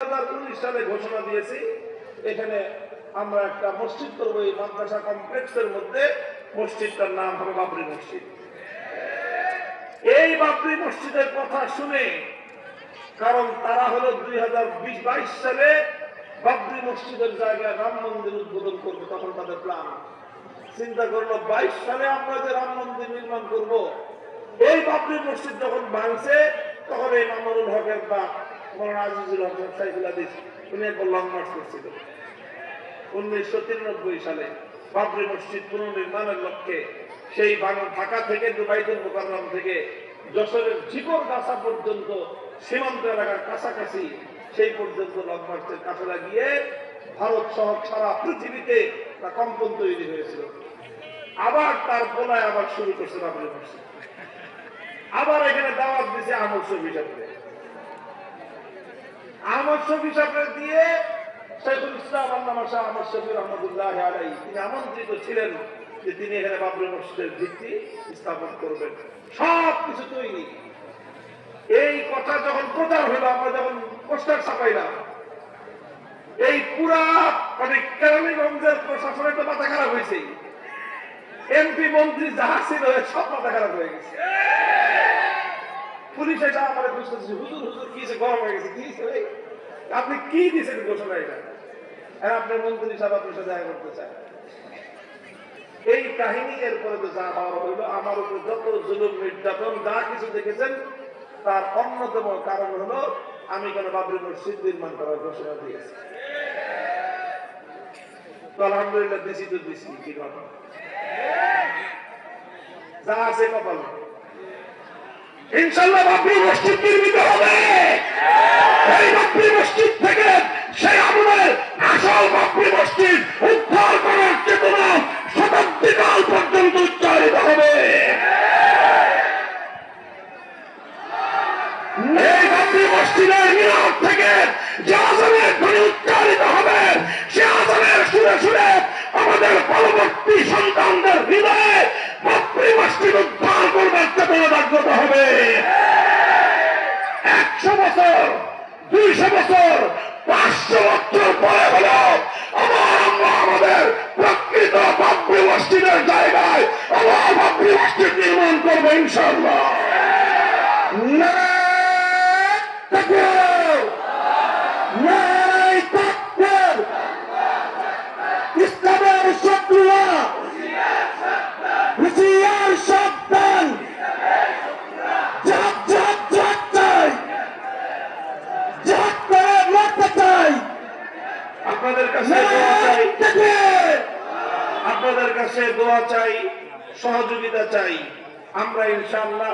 2019 সালে ঘোষণা দিয়েছি এখানে আমরা একটা মসজিদ করবো। এই মাদ্রাসা কমপ্লেক্সের মধ্যে মসজিদটার নাম হবে বাবরি মসজিদ। এই বাবরি মসজিদের কথা শুনে, কারণ তারা হলো 2022 সালে বাবরি মসজিদের জায়গায় রাম মন্দির উদ্বোধন করবে, তখন তাদের প্ল্যান। চিন্তা করলো 22 সালে আমরা যে রাম মন্দির নির্মাণ করব, এই বাবরি মসজিদ যখন ভাঙছে তখন এই মামুনুল হকের বা মৌলানা আজিজুল হক সাইফুল হাদিস উনি একবার লং মার্চ করছিল 1993 সালে বাবরি মসজিদ পুনর্নির্মাণের লক্ষ্যে। সেই ঢাকা থেকে বাইতুল মুকাররম থেকে যশোরের ঝিকরগাছা পর্যন্ত সীমান্ত এলাকার কাছাকাছি সেই পর্যন্ত লং মার্চের কাছে লাগিয়ে ভারত সহ সারা পৃথিবীতে কম্পন তৈরি হয়েছিল। আবার তার পোলায় আবার শুরু করছে বাবরি মসজিদ। আবার এখানে দাওয়াত দিয়েছে আহমদ শফি সাহেবকে। আহমদ শফি সাহেবকে দিয়ে শাইখুল ইসলাম আল্লামা শাহ আহমদ শফি রহমতুল্লাহ আলাইহি তিনি আমন্ত্রিত ছিলেন যে তিনি এখানে বাবরি মসজিদের ভিত্তি স্থাপন করবেন। সব কিছু তৈরি। এই কথা যখন প্রচার হলো, আমরা যখন পোস্টার ছাপাইলাম, এই পুরা মানে কেরানীগঞ্জের প্রশাসনের তো মাথা খারাপ হয়েছে। এমপি মন্ত্রী যাহা ছিল সব মাথা খারাপ হয়ে গেছে। পুলিশ এটা আমার বুঝতেছে, হুজুর হুজুর কি গরম হয়ে গেছে, কি আপনি কি দিয়েছেন ঘোষণা? এটা আপনার মন্ত্রী সাহেব আপনার সাথে দেখা করতে চায়। এই কাহিনী এরপরে তো যা হওয়ার হইলো, আমার উপরে যত জুলুম নির্যাতন যা কিছু দেখেছেন তার অন্যতম কারণ হলো আমি কেন বাবরি মসজিদ নির্মাণ করার ঘোষণা দিয়েছি। তো আলহামদুলিল্লাহ দিছি তো দিছি, কি কথা যা আছে কপালে ইনশাআল্লাহ বাবরি মসজিদ নির্মিত হবে। এই বাবরি মসজিদ থেকে সেই আমলের আসল বাবরি মসজিদ উদ্ধার করার চেতনা শতাব্দীকাল পর্যন্ত উচ্চারিত হবে। এই বাবরি মসজিদের মিনার থেকে যে আযানের ধ্বনি উচ্চারিত হবে, সে আযানের সুরে সুরে আমাদের পরবর্তী সন্তানদের হৃদয়ে বাবরি মসজিদ উদ্ধার করবার চেতনা জাগ্রত হবে। 100 বছর, 200 বছর, 500 বছর পরে হলো আমরা আমাদের প্রকৃত বাবরি মসজিদের জায়গায় আবার বাবরি মসজিদ নির্মাণ করবো ইনশাআল্লাহ। ইসলামের শত্রুরা হুঁশিয়ার সাবধান, জাত জাত জাত চাই, জাত করে লড়তে চাই। আপনাদের কাছে দোয়া চাই, আপনাদের কাছে দোয়া চাই, সহযোগিতা চাই। আমরা ইনশাআল্লাহ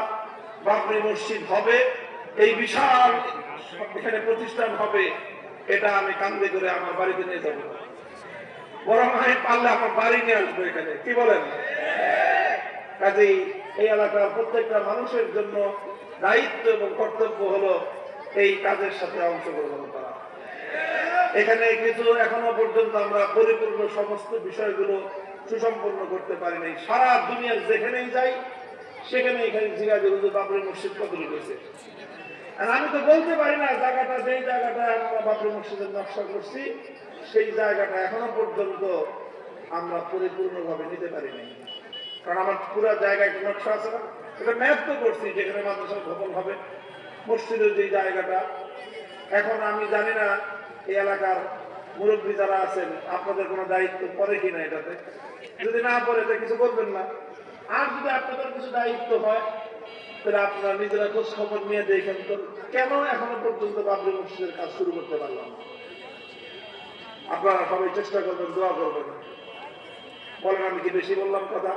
বাবরি মসজিদ হবে, এই বিশাল এখানে প্রতিষ্ঠান হবে, এটা আমি কান্দে করে আমার বাড়িতে নিয়ে যাবো। বরং আমি পারলে আমার বাড়ি নিয়ে আসবো এখানে, কি বলেন? কাজেই এই এলাকার প্রত্যেকটা মানুষের জন্য দায়িত্ব এবং কর্তব্য হলো এই কাজের সাথে অংশগ্রহণ করা। এখানে কিছু এখনো পর্যন্ত আমরা পরিপূর্ণ সমস্ত বিষয়গুলো সুসম্পন্ন করতে পারি নাই। সারা দুনিয়ার যেখানেই যাই সেখানে এখানে জিজ্ঞাসা করি বাবরি মসজিদ কতটুকু হয়েছে। আর আমি তো বলতে পারি না জায়গাটা, যেই জায়গাটা আমরা বাবরি মসজিদের নকশা করছি সেই জায়গাটা এখনো পর্যন্ত আমরা পরিপূর্ণভাবে নিতে পারি নাই। কারণ আমার পুরো জায়গায় একটা নকশা আছে না, এটা ম্যাপ তো করছি যেখানে মাদ্রাসা ভবন হবে, মসজিদের যে জায়গাটা। এখন আমি জানি না এই এলাকার মুরব্বী যারা আছেন আপনাদের কোনো দায়িত্ব পড়ে কিনা এটাতে। যদি না পড়ে তো কিছু বলবেন না। আর যদি আপনাদের কিছু দায়িত্ব হয় তাহলে আপনারা নিজেরা খোঁজ খবর নিয়ে দেখেন তো কেন এখনো পর্যন্ত বাবরি মসজিদের কাজ শুরু করতে পারলাম না। আপনারা সবাই চেষ্টা করবেন, দোয়া করবেন। বলেন আমি কি বেশি বললাম কথা?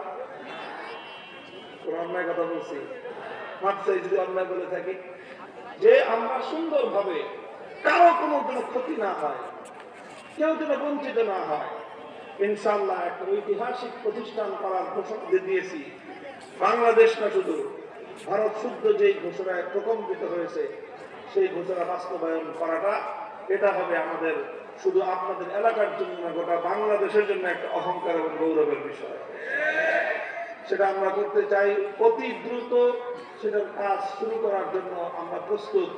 কোন অন্যায় কথা বলছি? মাত্রায় যদি অন্যায় বলে থাকি, যে আমরা সুন্দরভাবে কারো কোনো ক্ষতি না হয়, কেউ যেন বঞ্চিত না হয়। ইনশাআল্লাহ একটা ঐতিহাসিক প্রতিষ্ঠান করার ঘোষণা দিয়েছি। বাংলাদেশ না, শুধু ভারত শুদ্ধ যেই ঘোষণায় প্রকম্পিত হয়েছে সেই ঘোষণা বাস্তবায়ন করাটা, এটা হবে আমাদের শুধু আপনাদের এলাকার জন্য না, গোটা বাংলাদেশের জন্য একটা অহংকার এবং গৌরবের বিষয়। সেটা আমরা করতে চাই অতি দ্রুত। সেটার কাজ শুরু করার জন্য আমরা প্রস্তুত।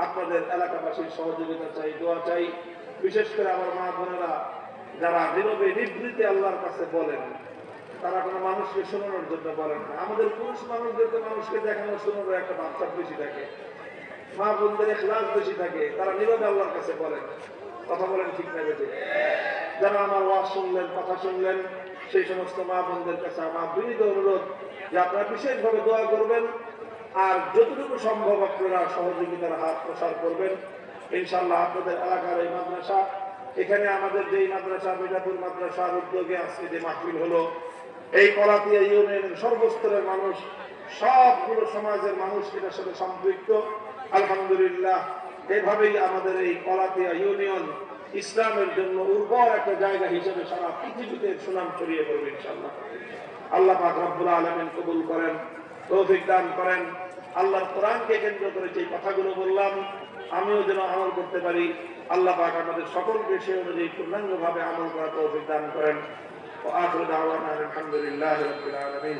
আপনাদের এলাকাবাসীর সহযোগিতা চাই, দোয়া চাই। বিশেষ করে আমার মা বোনেরা যারা নীরবে নিভৃতে আল্লাহর কাছে বলেন, তারা কোনো মানুষকে শোনানোর জন্য বলেন না। আমাদের পুরুষ মানুষদেরকে মানুষকে দেখানো শোনানোর একটা বাচ্চা বেশি থাকে, মা বোনদের ইখলাস বেশি থাকে, তারা নীরবে আল্লাহর কাছে বলেন। কথা বলেন ঠিক না বেটে? যারা আমার ওয়াজ শুনলেন, কথা শুনলেন, সেই সমস্ত মা বোনদের কাছে আমার বিনীত অনুরোধ যে আপনারা বিশেষভাবে দোয়া করবেন, আর যতটুকু সম্ভব আপনারা সহযোগিতার হাত প্রসার করবেন। ইনশাআল্লাহ আপনাদের এলাকার এই মাদ্রাসা, এখানে আমাদের যেই মাদ্রাসা, মিঠাপুর মাদ্রাসার উদ্যোগে আজকে যে মাহফিল হলো, এই কলাতিয়া ইউনিয়নের সর্বস্তরের মানুষ, সবগুলো সমাজের মানুষ এটার সাথে সম্পৃক্ত। আলহামদুলিল্লাহ, এভাবেই আমাদের এই কলাতিয়া ইউনিয়ন ইসলামের জন্য উর্বর একটা জায়গা হিসেবে সারা পৃথিবীতে সুনাম ছড়িয়ে পড়বে ইনশাআল্লাহ। আল্লাহ পাক রব্বুল আলামিন কবুল করেন, তৌফিক দান করেন। আল্লাহর কোরআনকে কেন্দ্র করে যে কথাগুলো বললাম, আমিও যেন আমল করতে পারি। আল্লাহ পাক আমাদের সকলকে সে অনুযায়ী পূর্ণাঙ্গভাবে আমল করার তৌফিক দান করেন। ওয়া আখিরু দাওয়ানা আলহামদুলিল্লাহি রাব্বিল আলামিন।